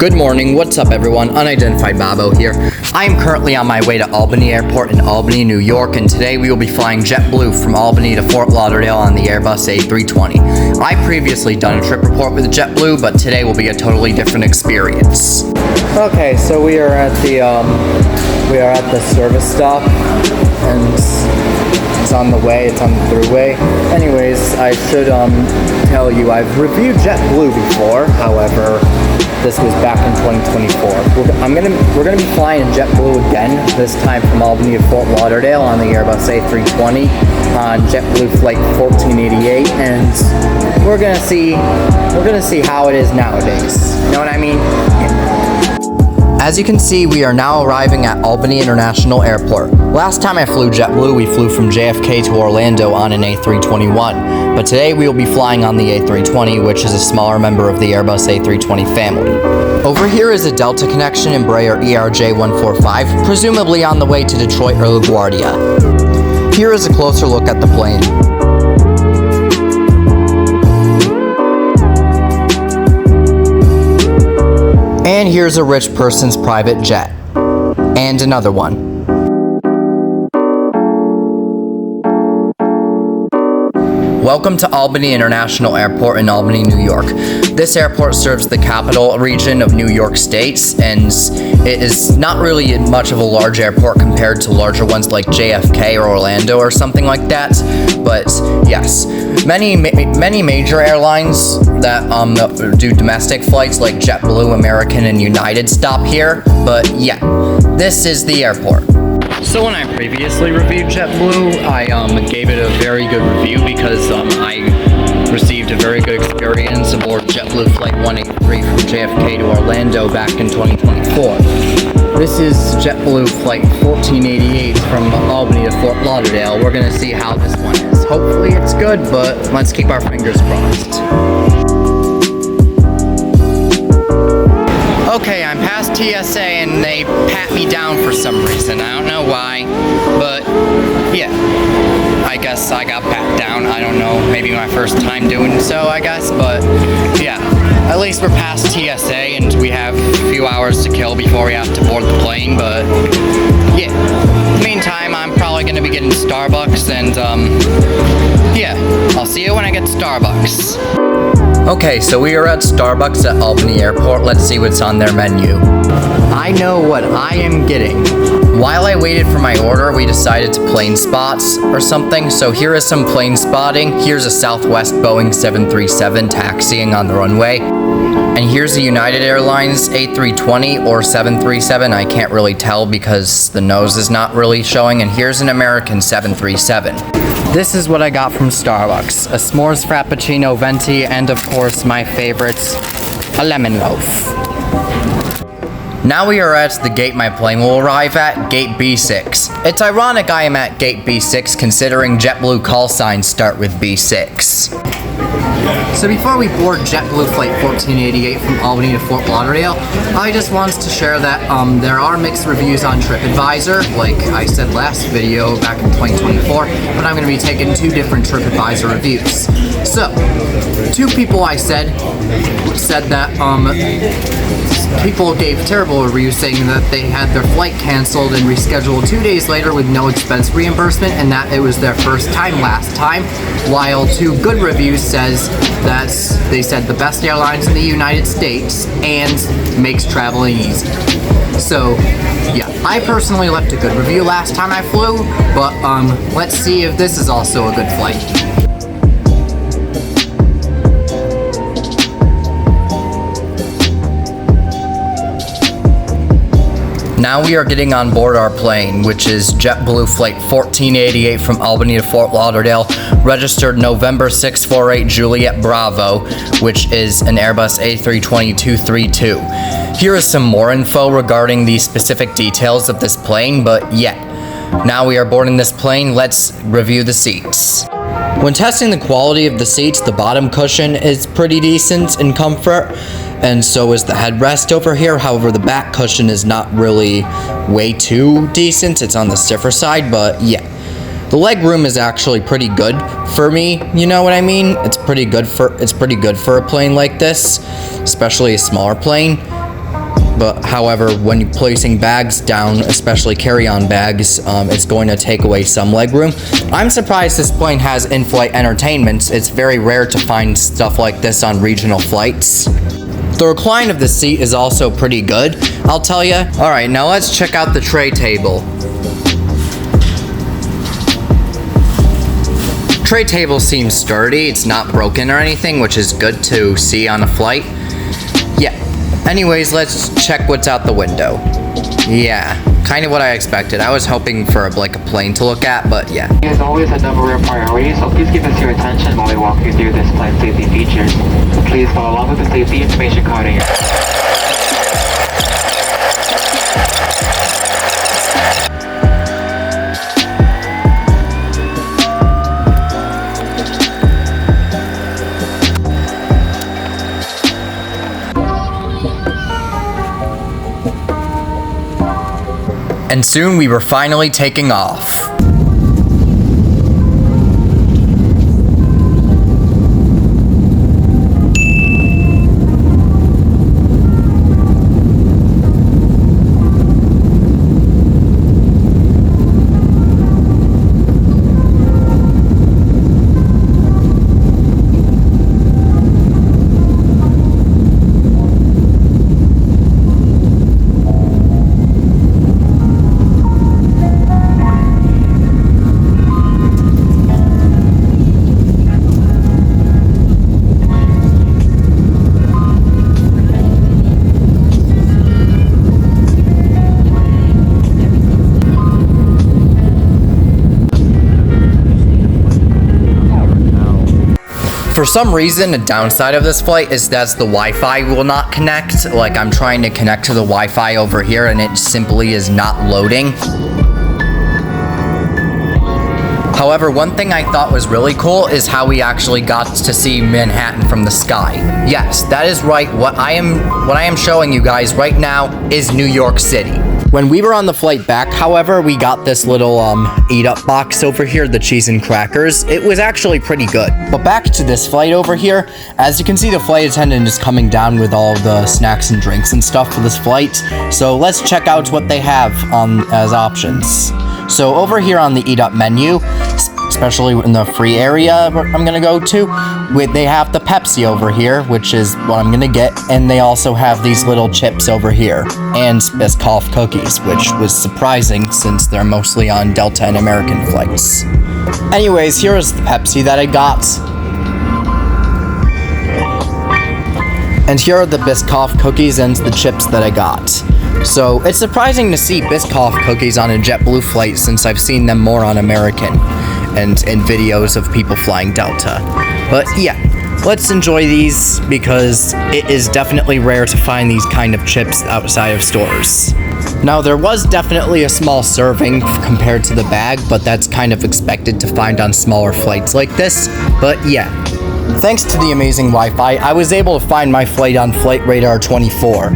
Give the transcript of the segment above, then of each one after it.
Good morning, what's up everyone? Unidentified Babo here. I am currently on my way to Albany Airport in Albany, New York, and today we will be flying JetBlue from Albany to Fort Lauderdale on the Airbus A320. I previously done a trip report with JetBlue, but today will be a totally different experience. Okay, so we are at the service stop, and it's on the way, it's on the throughway. Anyways, I should tell you, I've reviewed JetBlue before, however, this was back in 2024. We're gonna be flying JetBlue again, this time from Albany to Fort Lauderdale on the Airbus A320 on JetBlue flight 1488, and we're gonna see how it is nowadays. You know what I mean? As you can see, we are now arriving at Albany International Airport. Last time I flew JetBlue, we flew from JFK to Orlando on an A321, but today we will be flying on the A320, which is a smaller member of the Airbus A320 family. Over here is a Delta connection Embraer ERJ-145, presumably on the way to Detroit or LaGuardia. Here is a closer look at the plane. And here's a rich person's private jet. And another one. Welcome to Albany International Airport in Albany, New York. This airport serves the capital region of New York State, and it is not really much of a large airport compared to larger ones like JFK or Orlando or something like that. But yes, many major airlines that do domestic flights like JetBlue, American, and United stop here. But yeah, this is the airport. So when I previously reviewed JetBlue, I gave it a very good review because I received a very good experience aboard JetBlue Flight 183 from JFK to Orlando back in 2024. This is JetBlue Flight 1488 from Albany to Fort Lauderdale. We're going to see how this one is. Hopefully it's good, but let's keep our fingers crossed. Okay, I'm past TSA and they pat me down for some reason. I don't know why, but yeah, I guess I got pat down. I don't know, maybe my first time doing so, I guess, but yeah, at least we're past TSA and we have a few hours to kill before we have to board the plane, but yeah. Meantime, I'm probably going to be getting Starbucks and yeah, I'll see you when I get Starbucks. Okay, so we are at Starbucks at Albany Airport. Let's see what's on their menu. I know what I am getting. While I waited for my order, we decided to plane spots or something. So here is some plane spotting. Here's a Southwest Boeing 737 taxiing on the runway. And here's a United Airlines A320 or 737. I can't really tell because the nose is not really showing. And here's an American 737. This is what I got from Starbucks. A s'mores frappuccino venti, and of course my favorites, a lemon loaf. Now we are at the gate my plane will arrive at, gate B6. It's ironic I am at gate B6 considering JetBlue call signs start with B6. So before we board JetBlue Flight 1488 from Albany to Fort Lauderdale, I just wanted to share that there are mixed reviews on TripAdvisor, like I said last video back in 2024, but I'm going to be taking two different TripAdvisor reviews. So, two people I said that people gave terrible reviews saying that they had their flight canceled and rescheduled 2 days later with no expense reimbursement and that it was their first time last time, while two good reviews says that they said the best airlines in the United States and makes traveling easy. So yeah, I personally left a good review last time I flew, but let's see if this is also a good flight. Now we are getting on board our plane, which is JetBlue Flight 1488 from Albany to Fort Lauderdale, registered November 648 Juliet Bravo, which is an Airbus A320-232. Here is some more info regarding the specific details of this plane, but yeah. Now we are boarding this plane, let's review the seats. When testing the quality of the seats, the bottom cushion is pretty decent in comfort, and so is the headrest over here. However, the back cushion is not really way too decent. It's on the stiffer side, but yeah. The leg room is actually pretty good for me, you know what I mean? It's pretty good for a plane like this, especially a smaller plane. but however, when placing bags down, especially carry-on bags, it's going to take away some legroom. I'm surprised this plane has in-flight entertainment. It's very rare to find stuff like this on regional flights. The recline of the seat is also pretty good, I'll tell you. Alright, now let's check out the tray table. Tray table seems sturdy, it's not broken or anything, which is good to see on a flight. Yeah, anyways, let's check what's out the window. Yeah, kind of what I expected. I was hoping for like a plane to look at, but yeah. As always, a number of priorities, so please give us your attention while we walk you through this plane safety features. Please follow along with the safety information card in your... And soon we were finally taking off. For some reason, a downside of this flight is that the Wi-Fi will not connect. Like, I'm trying to connect to the Wi-Fi over here and it simply is not loading. However, one thing I thought was really cool is how we actually got to see Manhattan from the sky. Yes, that is right. What I am showing you guys right now is New York City. When we were on the flight back, however, we got this little eat-up box over here, the cheese and crackers. It was actually pretty good. But back to this flight over here, as you can see, the flight attendant is coming down with all the snacks and drinks and stuff for this flight. So let's check out what they have as options. So over here on the eat-up menu, especially in the free area I'm gonna go to, they have the Pepsi over here, which is what I'm gonna get, and they also have these little chips over here, and Biscoff cookies, which was surprising since they're mostly on Delta and American flights. Anyways, here is the Pepsi that I got. And here are the Biscoff cookies and the chips that I got. So, it's surprising to see Biscoff cookies on a JetBlue flight since I've seen them more on American and in videos of people flying Delta. But yeah, let's enjoy these because it is definitely rare to find these kind of chips outside of stores. Now, there was definitely a small serving compared to the bag, but that's kind of expected to find on smaller flights like this. But yeah, thanks to the amazing Wi-Fi, I was able to find my flight on Flight Radar 24.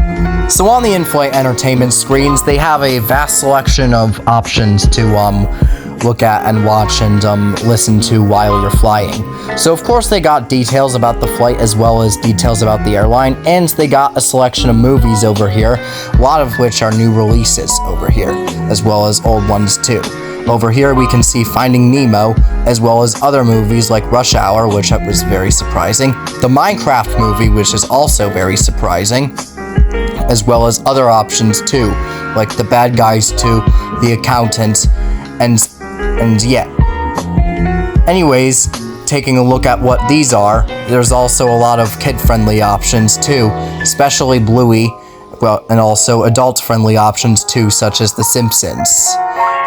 So on the in-flight entertainment screens, they have a vast selection of options to look at and watch and listen to while you're flying. So of course they got details about the flight as well as details about the airline, and they got a selection of movies over here, a lot of which are new releases over here, as well as old ones too. Over here we can see Finding Nemo, as well as other movies like Rush Hour, which was very surprising, the Minecraft movie, which is also very surprising, as well as other options too, like The Bad Guys 2, The Accountant, and yeah. Anyways, taking a look at what these are, there's also a lot of kid-friendly options too, especially Bluey, well, and also adult-friendly options too, such as The Simpsons.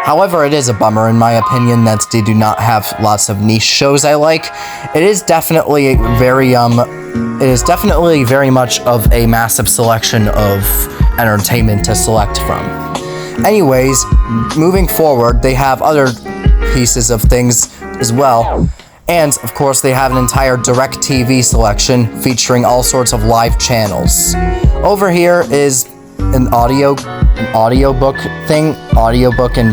However, it is a bummer in my opinion that they do not have lots of niche shows I like. It is definitely very much of a massive selection of entertainment to select from. Anyways, moving forward, they have other pieces of things as well. And, of course, they have an entire DirecTV selection featuring all sorts of live channels. Over here is an audiobook and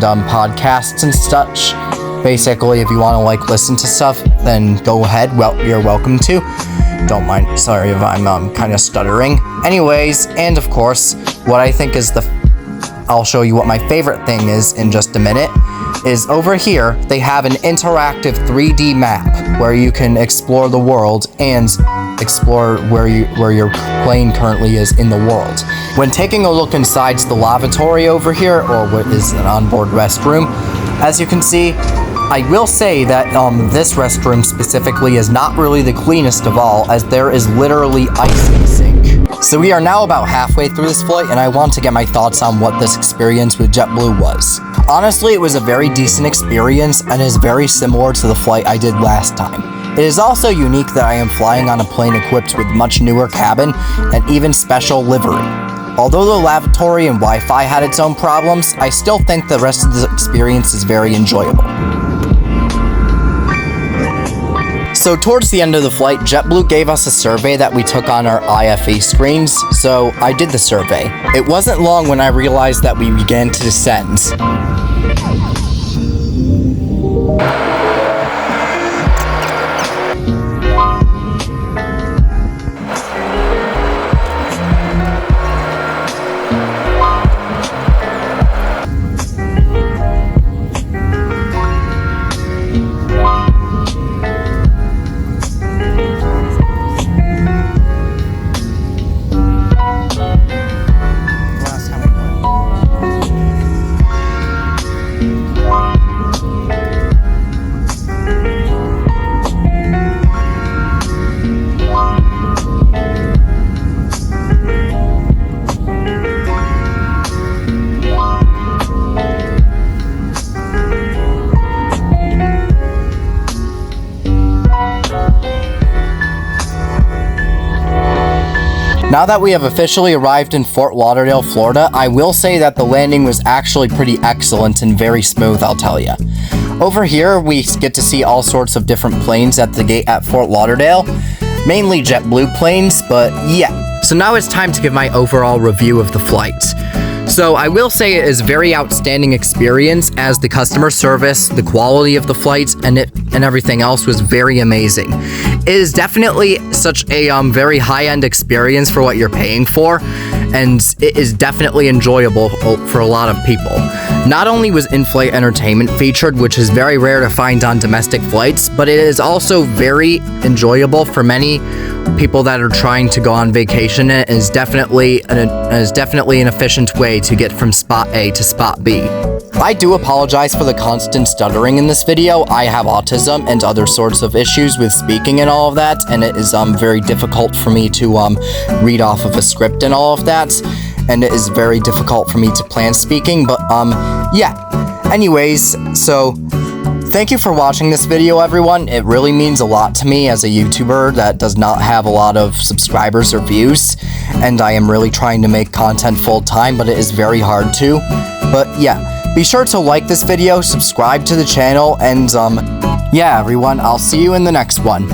podcasts and such. Basically, if you want to listen to stuff, then go ahead. Well, you're welcome to. Don't mind, sorry if I'm kind of stuttering. Anyways, and of course, what I think is I'll show you what my favorite thing is in just a minute, is over here, they have an interactive 3D map where you can explore the world and explore where your plane currently is in the world. When taking a look inside the lavatory over here, or what is an onboard restroom, as you can see, I will say that this restroom specifically is not really the cleanest of all, as there is literally ice in the sink. So we are now about halfway through this flight, and I want to get my thoughts on what this experience with JetBlue was. Honestly, it was a very decent experience and is very similar to the flight I did last time. It is also unique that I am flying on a plane equipped with much newer cabin and even special livery. Although the lavatory and Wi-Fi had its own problems, I still think the rest of the experience is very enjoyable. So towards the end of the flight, JetBlue gave us a survey that we took on our IFE screens, so I did the survey. It wasn't long when I realized that we began to descend. Now that we have officially arrived in Fort Lauderdale, Florida, I will say that the landing was actually pretty excellent and very smooth, I'll tell you. Over here, we get to see all sorts of different planes at the gate at Fort Lauderdale, mainly JetBlue planes, but yeah. So now it's time to give my overall review of the flight. So I will say it is a very outstanding experience, as the customer service, the quality of the flights, and everything else was very amazing. It is definitely such a very high-end experience for what you're paying for, and it is definitely enjoyable for a lot of people. Not only was in-flight entertainment featured, which is very rare to find on domestic flights, but it is also very enjoyable for many people that are trying to go on vacation. It is definitely an efficient way to get from spot A to spot B. I do apologize for the constant stuttering in this video. I have autism and other sorts of issues with speaking and all of that, and it is very difficult for me to read off of a script and all of that, and it is very difficult for me to plan speaking, but yeah. Anyways, so thank you for watching this video, everyone. It really means a lot to me as a YouTuber that does not have a lot of subscribers or views, and I am really trying to make content full-time, but it is very hard to. But yeah, be sure to like this video, subscribe to the channel, and yeah, everyone, I'll see you in the next one.